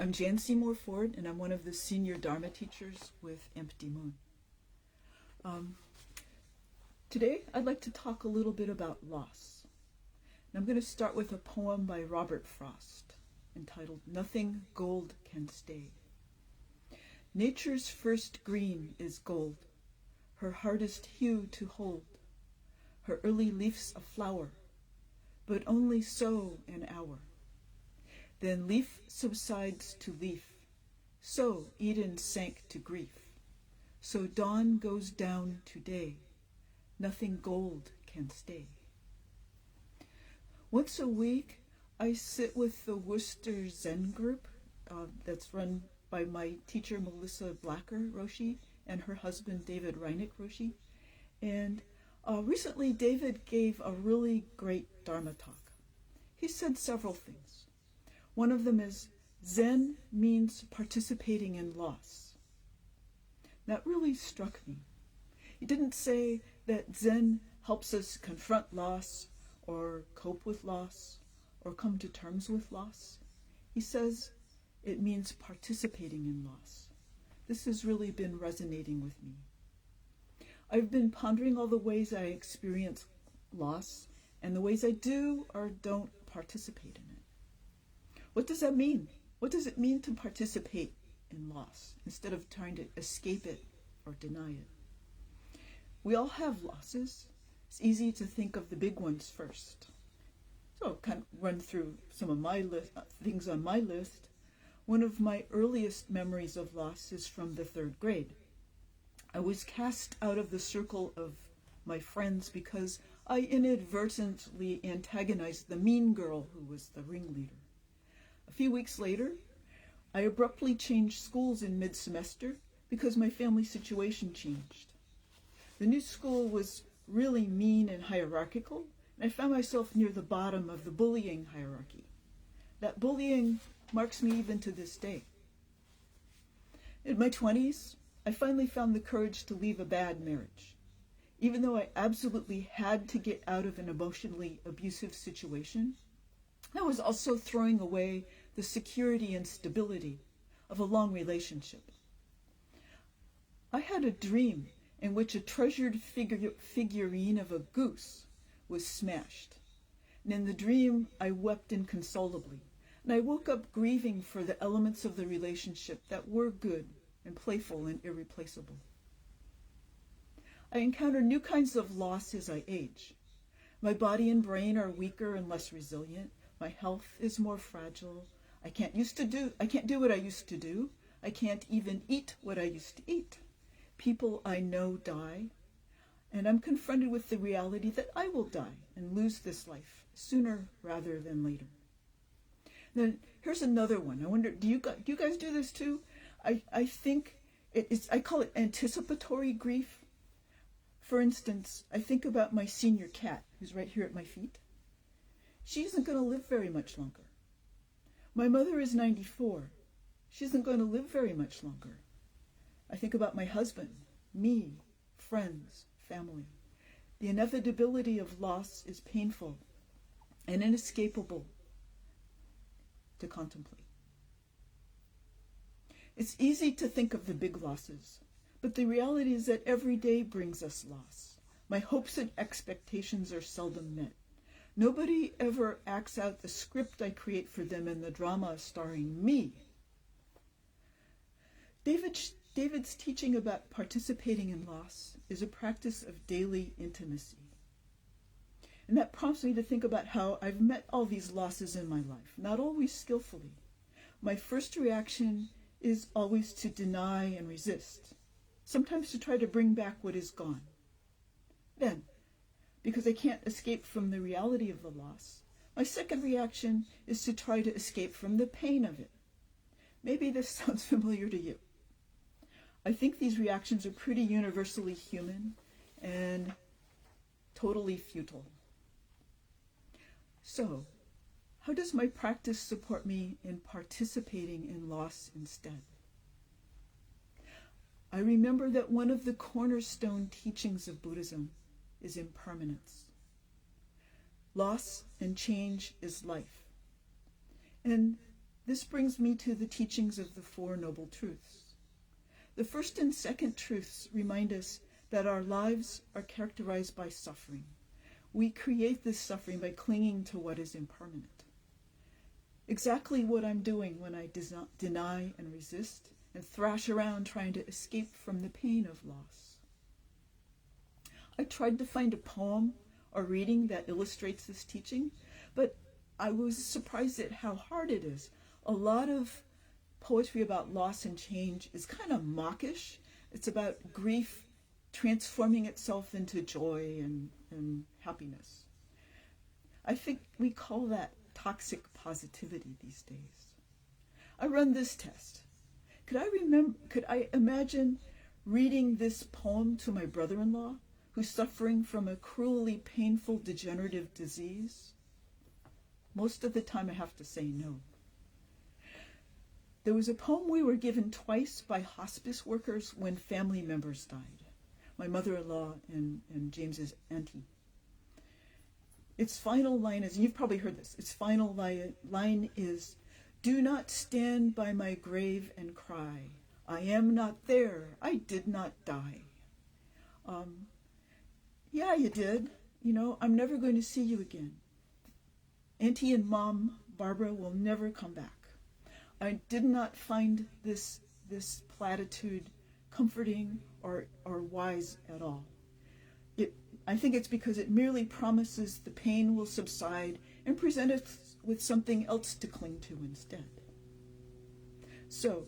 I'm Jan Seymour-Ford, and I'm one of the senior dharma teachers with Empty Moon. Today, I'd like to talk a little bit about loss. And I'm going to start with a poem by Robert Frost entitled, "Nothing Gold Can Stay." Nature's first green is gold, her hardest hue to hold, her early leafs a flower, but only so an hour. Then leaf subsides to leaf, so Eden sank to grief, so dawn goes down to day, nothing gold can stay. Once a week, I sit with the Worcester Zen group that's run by my teacher Melissa Blacker Roshi and her husband David Reinick Roshi. And recently David gave a really great Dharma talk. He said several things. One of them is, Zen means participating in loss. That really struck me. He didn't say that Zen helps us confront loss or cope with loss or come to terms with loss. He says it means participating in loss. This has really been resonating with me. I've been pondering all the ways I experience loss and the ways I do or don't participate in it. What does that mean? What does it mean to participate in loss instead of trying to escape it or deny it? We all have losses. It's easy to think of the big ones first. So I'll kind of run through some of my things on my list. One of my earliest memories of loss is from the 3rd grade. I was cast out of the circle of my friends because I inadvertently antagonized the mean girl who was the ringleader. A few weeks later, I abruptly changed schools in mid-semester because my family situation changed. The new school was really mean and hierarchical, and I found myself near the bottom of the bullying hierarchy. That bullying marks me even to this day. In my 20s, I finally found the courage to leave a bad marriage. Even though I absolutely had to get out of an emotionally abusive situation, I was also throwing away the security and stability of a long relationship. I had a dream in which a treasured figurine of a goose was smashed. And in the dream, I wept inconsolably. And I woke up grieving for the elements of the relationship that were good and playful and irreplaceable. I encounter new kinds of loss as I age. My body and brain are weaker and less resilient. My health is more fragile. I can't do what I used to do. I can't even eat what I used to eat. People I know die, and I'm confronted with the reality that I will die and lose this life sooner rather than later. Then here's another one. I wonder, do you guys do this too? I think I call it anticipatory grief. For instance, I think about my senior cat, who's right here at my feet. She isn't going to live very much longer. My mother is 94. She isn't going to live very much longer. I think about my husband, me, friends, family. The inevitability of loss is painful and inescapable to contemplate. It's easy to think of the big losses, but the reality is that every day brings us loss. My hopes and expectations are seldom met. Nobody ever acts out the script I create for them in the drama starring me. David's teaching about participating in loss is a practice of daily intimacy. And that prompts me to think about how I've met all these losses in my life, not always skillfully. My first reaction is always to deny and resist, sometimes to try to bring back what is gone. Then, because I can't escape from the reality of the loss, my second reaction is to try to escape from the pain of it. Maybe this sounds familiar to you. I think these reactions are pretty universally human and totally futile. So, how does my practice support me in participating in loss instead? I remember that one of the cornerstone teachings of Buddhism is impermanence. Loss and change is life. And This brings me to the teachings of the Four Noble Truths. The first and second truths remind us that our lives are characterized by suffering. We create this suffering by clinging to what is impermanent. Exactly what I'm doing when I deny and resist and thrash around trying to escape from the pain of loss. I tried to find a poem or reading that illustrates this teaching, but I was surprised at how hard it is. A lot of poetry about loss and change is kind of mawkish. It's about grief transforming itself into joy and happiness. I think we call that toxic positivity these days. I run this test. Could I imagine reading this poem to my brother-in-law who's suffering from a cruelly painful degenerative disease? Most of the time I have to say no. There was a poem we were given twice by hospice workers when family members died. My mother-in-law and James's auntie. Its final line is, and you've probably heard this, its final line is, "Do not stand by my grave and cry. I am not there. I did not die." Yeah, you did. I'm never going to see you again. Auntie and Mom, Barbara, will never come back. I did not find this platitude comforting or wise at all. I think it's because it merely promises the pain will subside and present us with something else to cling to instead. So,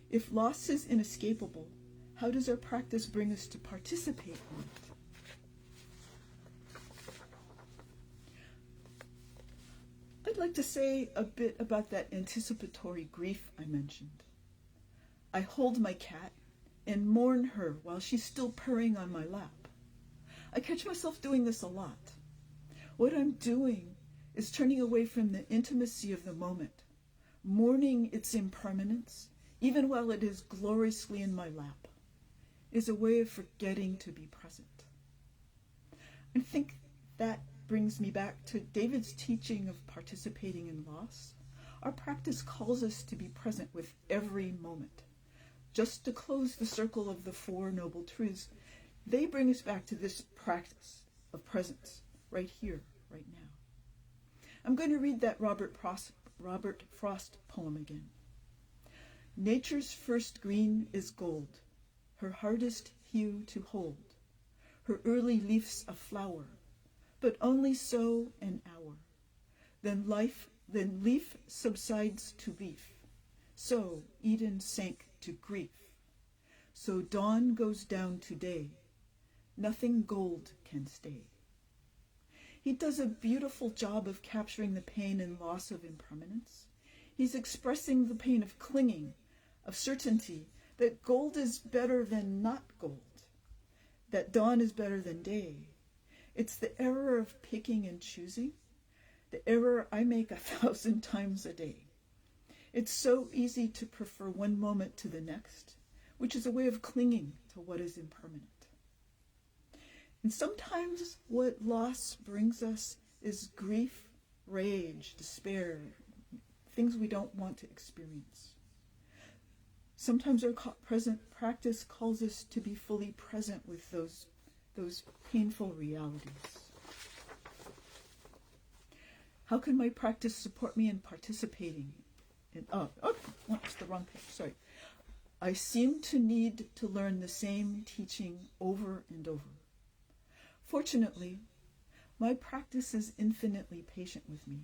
if loss is inescapable, how does our practice bring us to participate in it? I'd like to say a bit about that anticipatory grief I mentioned. I hold my cat and mourn her while she's still purring on my lap. I catch myself doing this a lot. What I'm doing is turning away from the intimacy of the moment, mourning its impermanence, even while it is gloriously in my lap, is a way of forgetting to be present. I think that brings me back to David's teaching of participating in loss. Our practice calls us to be present with every moment. Just to close the circle of the Four Noble Truths, they bring us back to this practice of presence, right here, right now. I'm going to read that Robert Frost poem again. Nature's first green is gold, her hardest hue to hold, her early leaf's a flower, but only so an hour. Then leaf subsides to leaf, so Eden sank to grief. So dawn goes down to day, nothing gold can stay. He does a beautiful job of capturing the pain and loss of impermanence. He's expressing the pain of clinging, of certainty, that gold is better than not gold, that dawn is better than day. It's the error of picking and choosing, the error I make 1,000 times a day. It's so easy to prefer one moment to the next, which is a way of clinging to what is impermanent. And sometimes what loss brings us is grief, rage, despair, things we don't want to experience. Sometimes our present practice calls us to be fully present with those painful realities. How can my practice support me in participating in, it's the wrong page, sorry. I seem to need to learn the same teaching over and over. Fortunately, my practice is infinitely patient with me.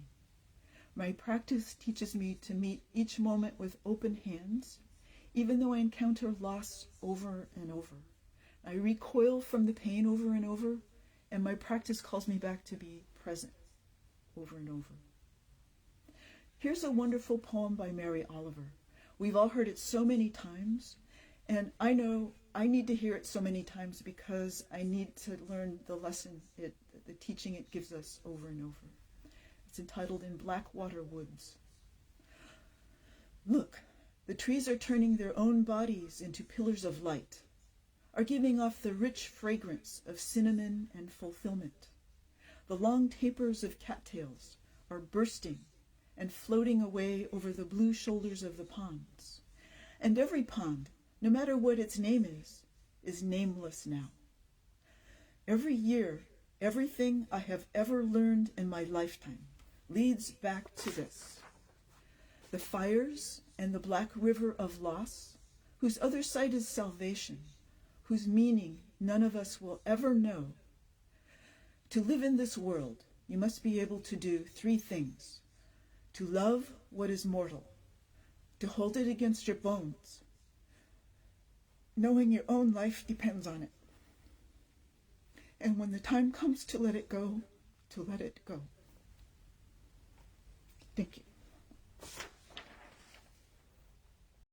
My practice teaches me to meet each moment with open hands, even though I encounter loss over and over. I recoil from the pain over and over, and my practice calls me back to be present over and over. Here's a wonderful poem by Mary Oliver. We've all heard it so many times, and I know I need to hear it so many times because I need to learn the lesson, the teaching it gives us over and over. It's entitled In Blackwater Woods. Look, the trees are turning their own bodies into pillars of light, are giving off the rich fragrance of cinnamon and fulfillment. The long tapers of cattails are bursting and floating away over the blue shoulders of the ponds. And every pond, no matter what its name is nameless now. Every year, everything I have ever learned in my lifetime leads back to this. The fires and the black river of loss, whose other side is salvation, whose meaning none of us will ever know. To live in this world, you must be able to do 3 things. To love what is mortal, to hold it against your bones, knowing your own life depends on it. And when the time comes to let it go, to let it go. Thank you.